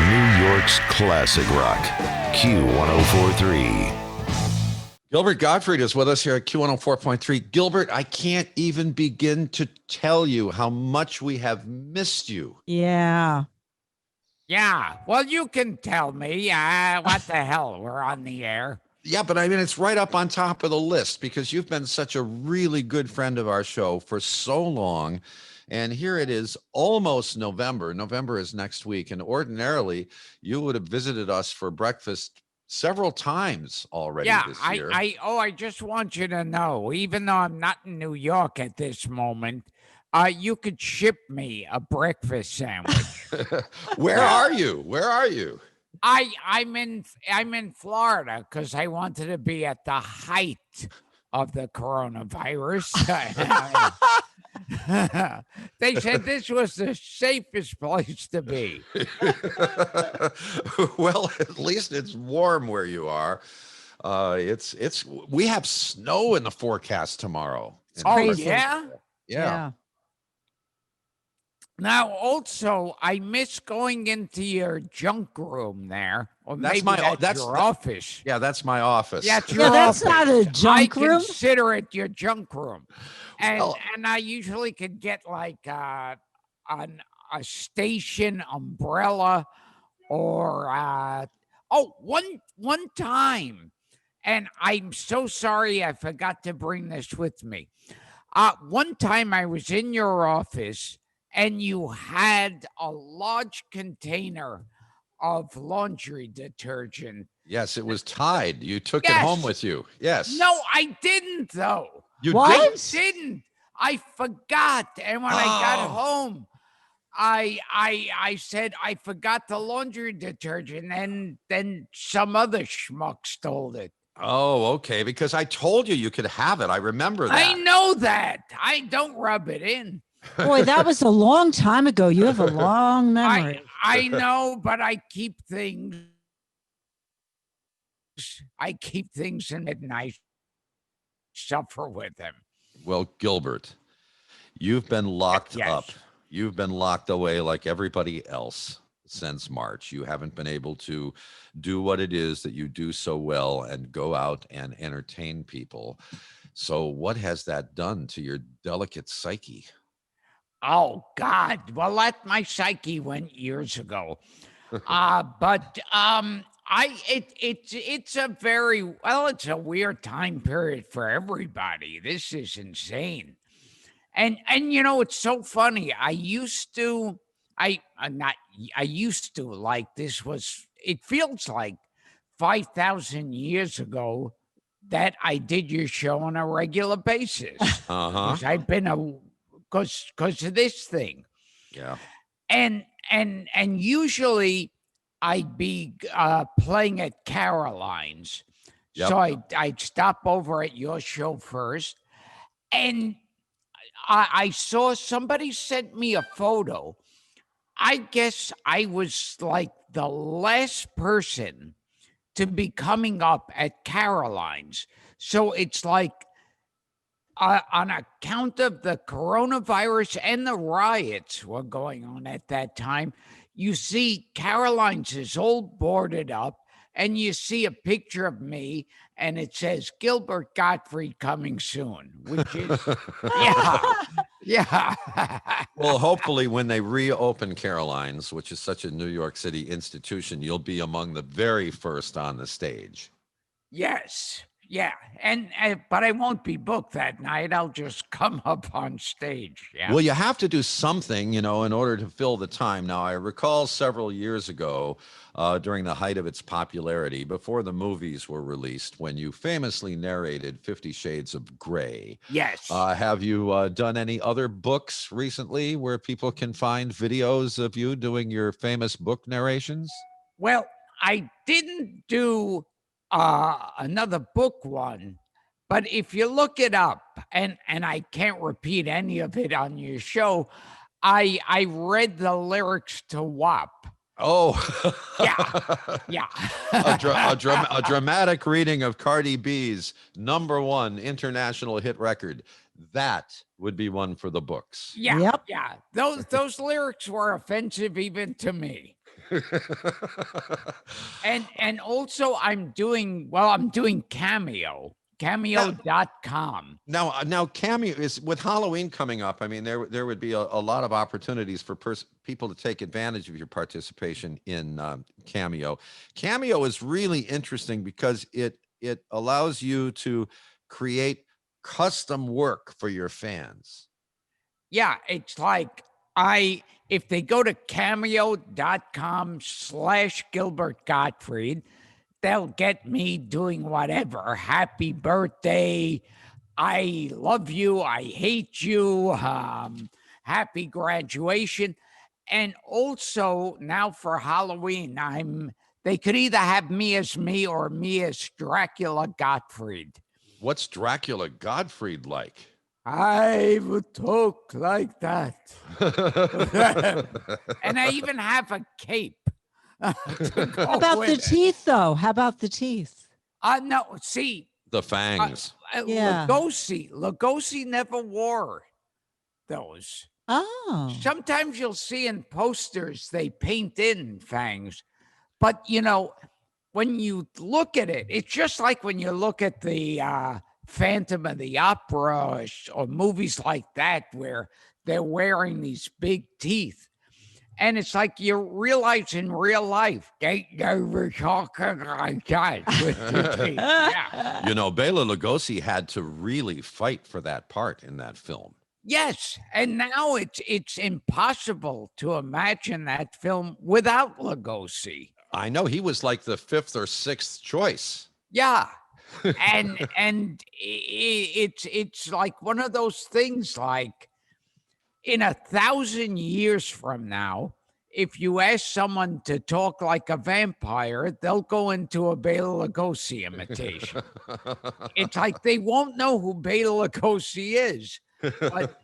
New York's classic rock, Q1043. Gilbert Gottfried is with us here at Q104.3. Gilbert, I can't even begin to tell you how much we have missed you. Yeah. Yeah. Well, you can tell me. What the hell? We're on the air. Yeah, but I mean, it's right up on top of the list because you've been such a really good friend of our show for so long. And here it is, almost November. November is next week. And ordinarily, you would have visited us for breakfast several times already this year. I just want you to know, even though I'm not in New York at this moment, you could ship me a breakfast sandwich. Where are you? Where are you? I'm in Florida because I wanted to be at the height of the coronavirus. They said this was the safest place to be. Well, at least it's warm where you are. We have snow in the forecast tomorrow. Crazy. Yeah. Now, also, I miss going into your junk room there. Or That's maybe my that's your office. Yeah, that's my office. Yeah, it's your Yeah, that's office. not a junk I room. consider it your junk room. And Well- and I usually could get like a station umbrella or one time, and I'm so sorry I forgot to bring this with me. One time I was in your office and you had a large container of laundry detergent. Yes, it was Tide. You took it Yes. home with you. Yes. No, I didn't though. You What? I didn't? didn't. I forgot. And when I got Oh. home, I said I forgot the laundry detergent, and then some other schmuck stole it. Oh, okay. Because I told you you could have it. I remember that. I know that. I don't rub it in. Boy, that was a long time ago. You have a long memory. I know, but I keep things. I keep things in it, and I suffer with them. Well, Gilbert, you've been locked Yes. up. You've been locked away like everybody else since March. You haven't been able to do what it is that you do so well and go out and entertain people. So what has that done to your delicate psyche? Oh God! Well, my psyche went years ago, but it's a very it's a weird time period for everybody. This is insane, and it's so funny. I used to like this was. It feels like 5,000 years ago that I did your show on a regular basis. Uh-huh. 'Cause I've been because of this thing, Yeah. and usually I'd be playing at Caroline's, Yep. so I'd stop over at your show first, and I saw somebody sent me a photo. I guess I was like the last person to be coming up at Caroline's, so it's like. On account of the coronavirus and the riots were going on at that time, you see Caroline's is all boarded up, and you see a picture of me, and it says Gilbert Gottfried coming soon, which is yeah. Well, hopefully when they reopen Caroline's, which is such a New York City institution, you'll be among the very first on the stage. Yes. Yeah, and but I won't be booked that night. I'll just come up on stage. Yeah. Well, you have to do something, in order to fill the time. Now, I recall several years ago, during the height of its popularity, before the movies were released, when you famously narrated 50 Shades of Grey. Yes. Have you done any other books recently where people can find videos of you doing your famous book narrations? Well, I didn't do another book one, but if you look it up, and I can't repeat any of it on your show, I read the lyrics to WAP. Oh, Yeah. a dramatic reading of Cardi B's #1 international hit record. That would be one for the books. Yeah. Yep. Yeah. Those lyrics were offensive even to me. And also I'm doing Cameo, cameo.com. Now, Cameo is with Halloween coming up. I mean, there would be a lot of opportunities for people to take advantage of your participation in Cameo. Cameo is really interesting because it allows you to create custom work for your fans. Yeah, it's like if they go to cameo.com/Gilbert Gottfried, they'll get me doing whatever. Happy birthday. I love you. I hate you. Happy graduation. And also now for Halloween, they could either have me as me or me as Dracula Gottfried. What's Dracula Gottfried like? I would talk like that. And I even have a cape. How about the teeth, though? How about the teeth? No, see. The fangs. Yeah. Lugosi never wore those. Oh. Sometimes you'll see in posters they paint in fangs. But, when you look at it, it's just like when you look at the Phantom of the Opera or movies like that where they're wearing these big teeth. And it's like you realize in real life, they were talking like that with the teeth. Yeah. Bela Lugosi had to really fight for that part in that film. Yes, and now it's impossible to imagine that film without Lugosi. I know he was like the fifth or sixth choice. Yeah. and it's like one of those things like in 1,000 years from now, if you ask someone to talk like a vampire, they'll go into a Bela Lugosi imitation. It's like they won't know who Bela Lugosi is. But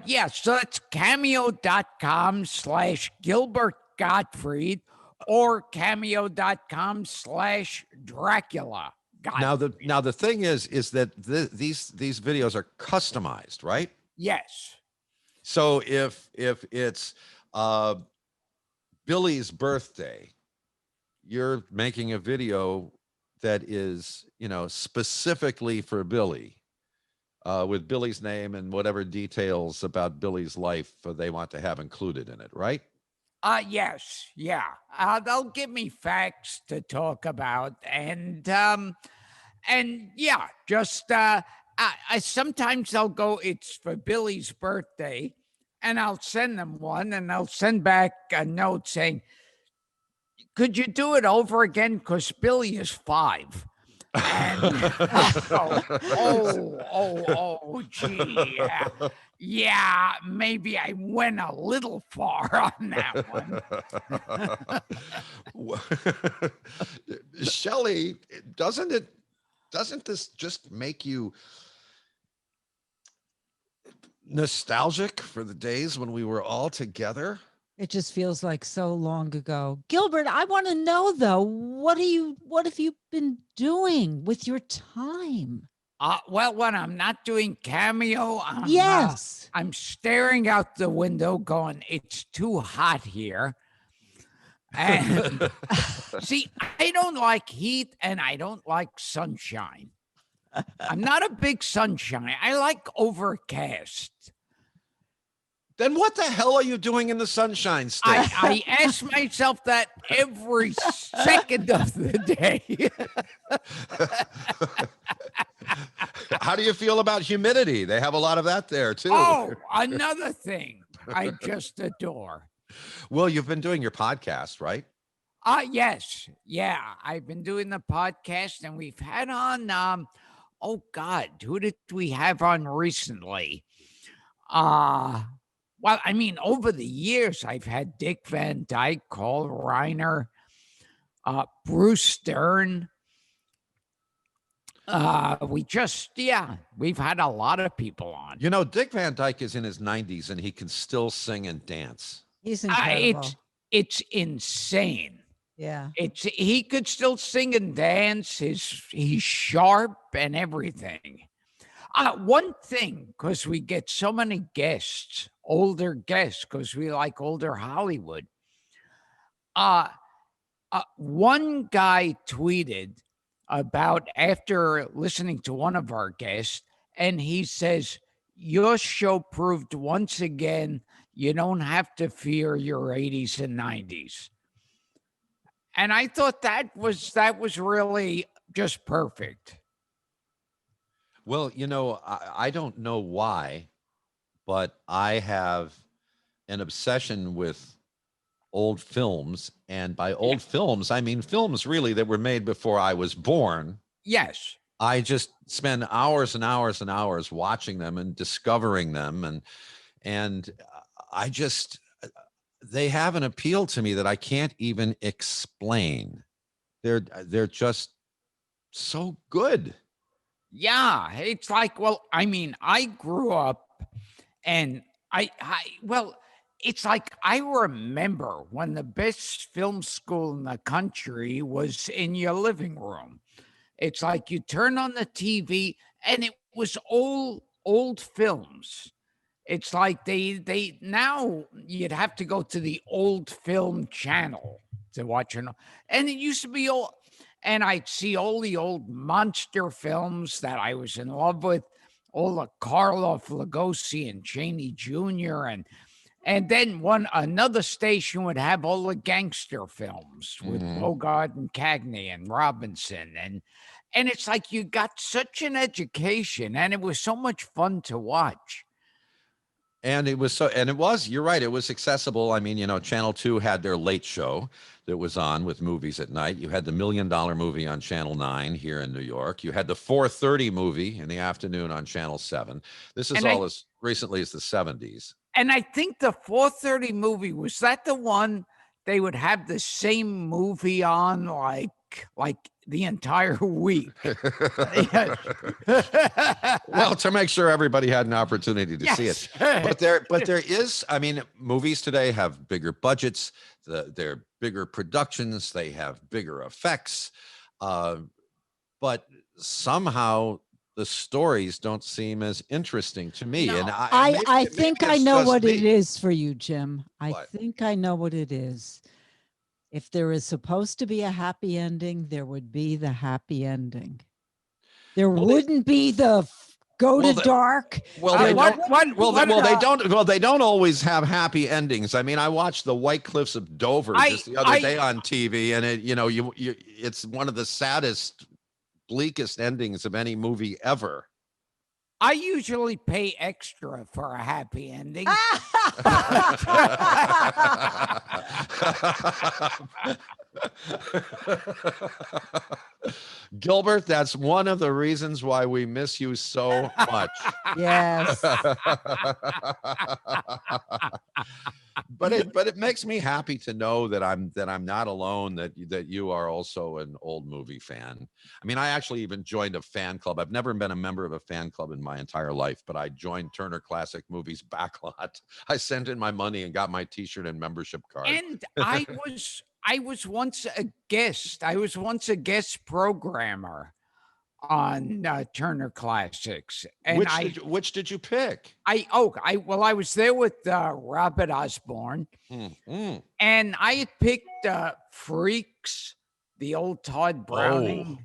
yeah, so it's cameo.com/Gilbert Gottfried or cameo.com/Dracula. Now the thing is that these videos are customized, right? Yes. So if it's Billy's birthday, you're making a video that is, specifically for Billy, with Billy's name and whatever details about Billy's life they want to have included in it, right? Yes, yeah. They'll give me facts to talk about, and yeah, just I sometimes they'll go, it's for Billy's birthday, and I'll send them one, and they'll send back a note saying, "Could you do it over again? Because Billy is 5." And gee, yeah, maybe I went a little far on that one. Shelli, doesn't this just make you nostalgic for the days when we were all together? It just feels like so long ago. Gilbert, I want to know though, what have you been doing with your time? Well, when I'm not doing Cameo, I'm staring out the window going, it's too hot here. And see, I don't like heat and I don't like sunshine. I'm not a big sunshine. I like overcast. Then what the hell are you doing in the Sunshine State? I ask myself that every second of the day. How do you feel about humidity? They have a lot of that there too. Oh, another thing I just adore. Well, you've been doing your podcast, right? Yes. Yeah. I've been doing the podcast and we've had on, oh God, who did we have on recently? Well, I mean, over the years, I've had Dick Van Dyke, Carl Reiner, Bruce Stern. We've had a lot of people on. Dick Van Dyke is in his 90s and he can still sing and dance. He's incredible. It's insane. Yeah. He could still sing and dance. He's sharp and everything. One thing, because we get so many guests, older guests, because we like older Hollywood. One guy tweeted about after listening to one of our guests, and he says, "Your show proved once again you don't have to fear your 80s and 90s." And I thought that was really just perfect. Well, I don't know why, but I have an obsession with old films. And by Yeah. old films, I mean films really that were made before I was born. Yes. I just spend hours and hours and hours watching them and discovering them. And I just, they have an appeal to me that I can't even explain. They're just so good. Yeah, it's like, well, I mean, I grew up and well, it's like I remember when the best film school in the country was in your living room. It's like you turn on the TV and it was old films. It's like they now you'd have to go to the old film channel to watch it. And it used to be old, and I'd see all the old monster films that I was in love with, all the Karloff, Lugosi, and Cheney Jr. And then another station would have all the gangster films with Bogart and Cagney and Robinson. And it's like you got such an education and it was so much fun to watch. And you're right, it was accessible. I mean, Channel 2 had their late show that was on with movies at night. You had the $1 Million Movie on Channel 9 here in New York. You had the 4:30 movie in the afternoon on Channel 7. This is as recently as the 70s. And I think the 4:30 movie, was that the one they would have the same movie on like the entire week? Well, to make sure everybody had an opportunity to see it. But there is, I mean, movies today have bigger budgets, they're bigger productions, they have bigger effects, but somehow the stories don't seem as interesting to me. No. And I think I know what it is for you, Jim. I What? think I know what it is. If there is supposed to be a happy ending, there would be the happy ending. There wouldn't be the go to dark. They don't always have happy endings. I mean, I watched The White Cliffs of Dover just the other day on TV, and it's one of the saddest, bleakest endings of any movie ever. I usually pay extra for a happy ending. Gilbert, that's one of the reasons why we miss you so much. Yes. But it makes me happy to know that I'm not alone, that you are also an old movie fan. I mean, I actually even joined a fan club. I've never been a member of a fan club in my entire life, but I joined Turner Classic Movies Backlot. I sent in my money and got my t-shirt and membership card. And I was once a guest. I was once a guest programmer on Turner Classics. And which did you pick? I was there with Robert Osborne, and I had picked Freaks, the old Todd Browning.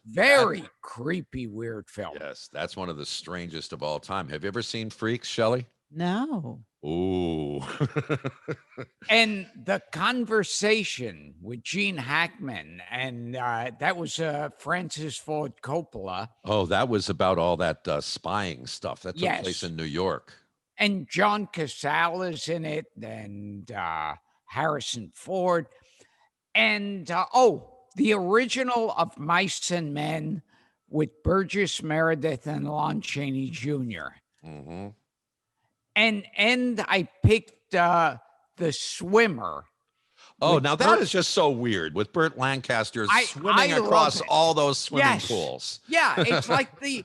Very creepy, weird film. Yes, that's one of the strangest of all time. Have you ever seen Freaks, Shelli? No. Ooh. And The Conversation with Gene Hackman, and that was Francis Ford Coppola. Oh, that was about all that spying stuff that took place in New York. And John Casala's in it, and Harrison Ford. And the original of Mice and Men with Burgess Meredith and Lon Chaney Jr. Mm-hmm. And I picked The Swimmer. Oh, now that is just so weird, with Burt Lancaster swimming across all those swimming pools. Yeah, it's like the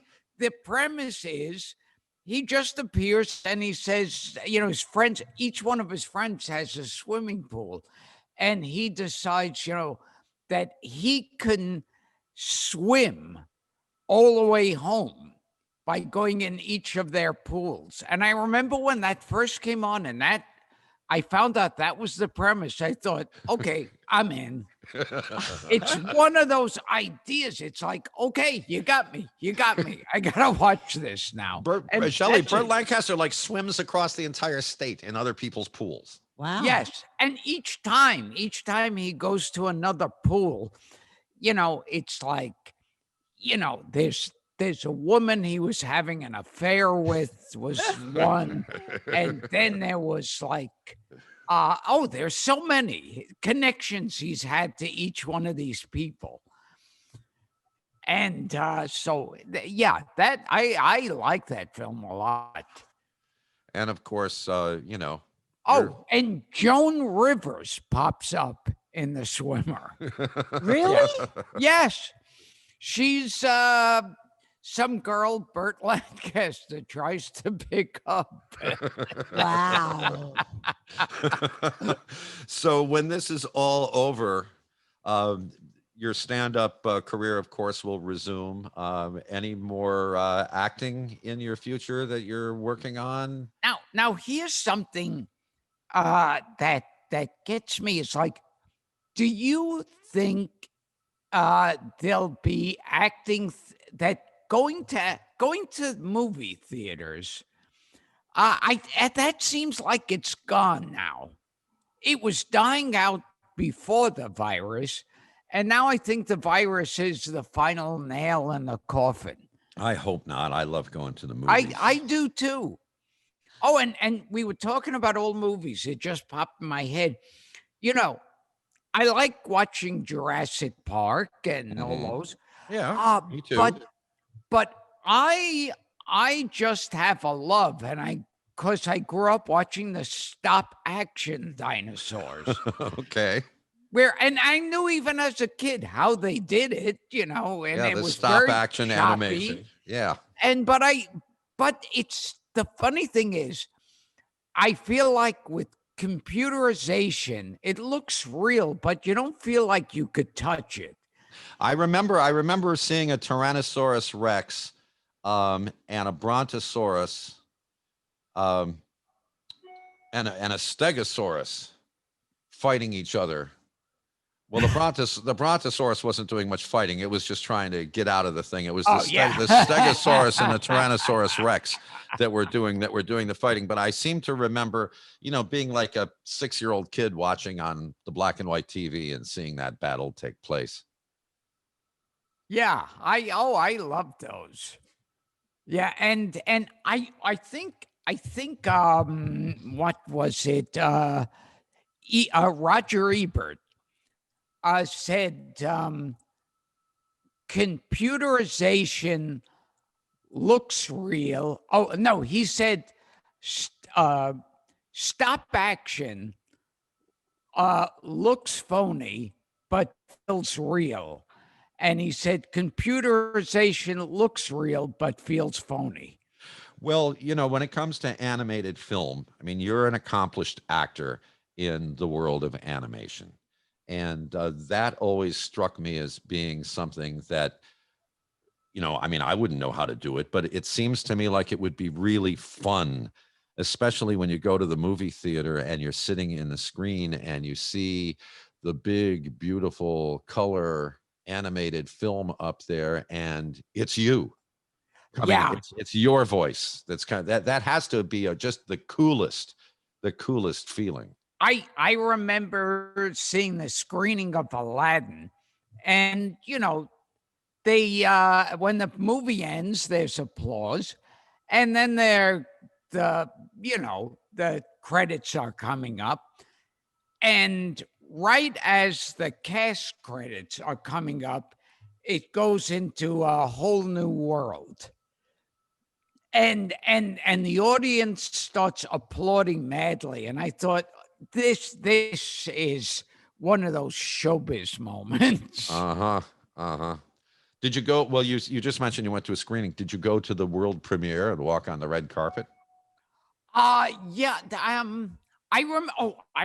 premise is he just appears and he says, his friends, each one of his friends has a swimming pool, and he decides, that he can swim all the way home by going in each of their pools. And I remember when that first came on, and that I found out that was the premise. I thought, okay, I'm in. It's one of those ideas. It's like, okay, you got me. You got me. I gotta watch this now. Shelli, that's Burt it. Lancaster like swims across the entire state in other people's pools. Wow. Yes, and each time he goes to another pool, it's like, there's a woman he was having an affair with was one, and then there was like, there's so many connections he's had to each one of these people. And that I like that film a lot. And of course, Oh, and Joan Rivers pops up in The Swimmer. Really? Yes. She's some girl Burt Lancaster tries to pick up. Wow. So when this is all over, your stand-up career, of course, will resume. Any more acting in your future that you're working on? Now here's something that gets me. It's like, do you think there'll be acting that going to movie theaters? That seems like it's gone now. It was dying out before the virus, and now I think the virus is the final nail in the coffin. I hope not. I love going to the movies. I do too. Oh, and we were talking about old movies. It just popped in my head. I like watching Jurassic Park and all those. Yeah, me too. But I just have a love, and because I grew up watching the stop action dinosaurs. Okay. And I knew even as a kid how they did it, and it the was stop very action choppy. animation. Yeah. But it's the funny thing is, I feel like with computerization, it looks real, but you don't feel like you could touch it. I remember seeing a Tyrannosaurus Rex and a Brontosaurus and a Stegosaurus fighting each other. Well, the Brontosaurus wasn't doing much fighting. It was just trying to get out of the thing. It was the Stegosaurus and the Tyrannosaurus Rex that were doing the fighting. But I seem to remember, being like a 6-year-old kid watching on the black and white TV and seeing that battle take place. Yeah, I love those. Yeah, and I think what was it? Roger Ebert said computerization looks real. Oh no, he said stop action looks phony but feels real. And he said computerization looks real but feels phony. Well, when it comes to animated film, I mean, you're an accomplished actor in the world of animation. And that always struck me as being something that, I mean, I wouldn't know how to do it, but it seems to me like it would be really fun, especially when you go to the movie theater and you're sitting in the screen and you see the big, beautiful color animated film up there and it's you. I mean, it's your voice. That's kind of that has to be just the coolest feeling. I remember seeing the screening of Aladdin, and they when the movie ends, there's applause, and then the credits are coming up, and right as the cast credits are coming up, it goes into a whole new world. And the audience starts applauding madly, and I thought, this is one of those showbiz moments. Did you go? Well, you just mentioned you went to a screening. Did you go to the world premiere and walk on the red carpet? Yeah. I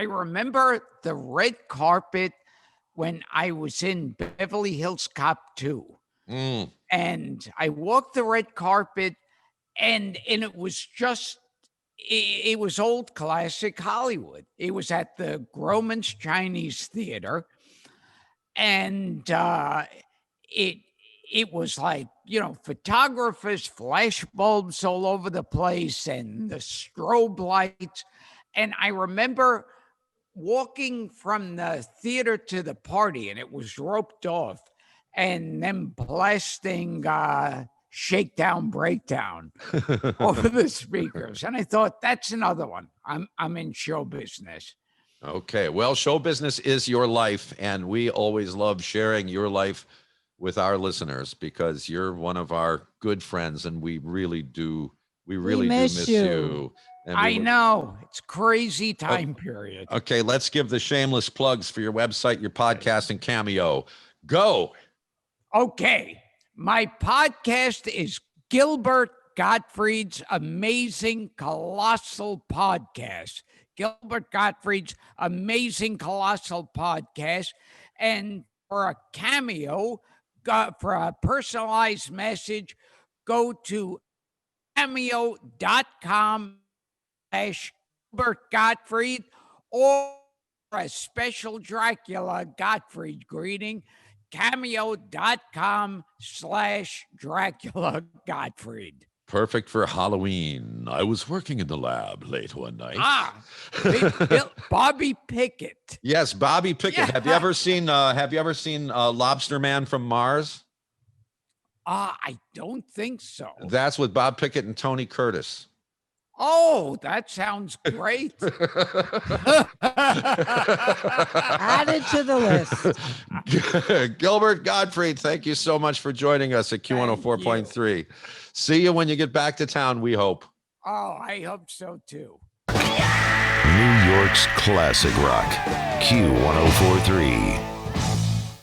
remember the red carpet when I was in Beverly Hills Cop 2, and I walked the red carpet, and it was just it was old classic Hollywood. It was at the Groman's Chinese Theater, and it was like, photographers, flash bulbs all over the place, and the strobe lights. And I remember walking from the theater to the party, and it was roped off, and them blasting Shakedown Breakdown over the speakers. And I thought, that's another one. I'm in show business. Okay. Well, show business is your life, and we always love sharing your life with our listeners because you're one of our good friends, and we really do miss you. And I know. It's crazy time period. Okay, let's give the shameless plugs for your website, your podcast, and Cameo. Go. Okay. My podcast is Gilbert Gottfried's Amazing Colossal Podcast. Gilbert Gottfried's Amazing Colossal Podcast. And for a Cameo, for a personalized message, go to cameo.com/Gilbert Gottfried, or a special Dracula Gottfried greeting, cameo.com/Dracula Gottfried. Perfect for Halloween. I was working in the lab late one night. Bobby Pickett. Yes, Bobby Pickett. Yeah. Have you ever seen Lobster Man from Mars? I don't think so. That's with Bob Pickett and Tony Curtis. Oh, that sounds great. Add it to the list. Gilbert Gottfried, thank you so much for joining us at Q104.3. See you when you get back to town, we hope. Oh, I hope so too. New York's classic rock, Q104.3.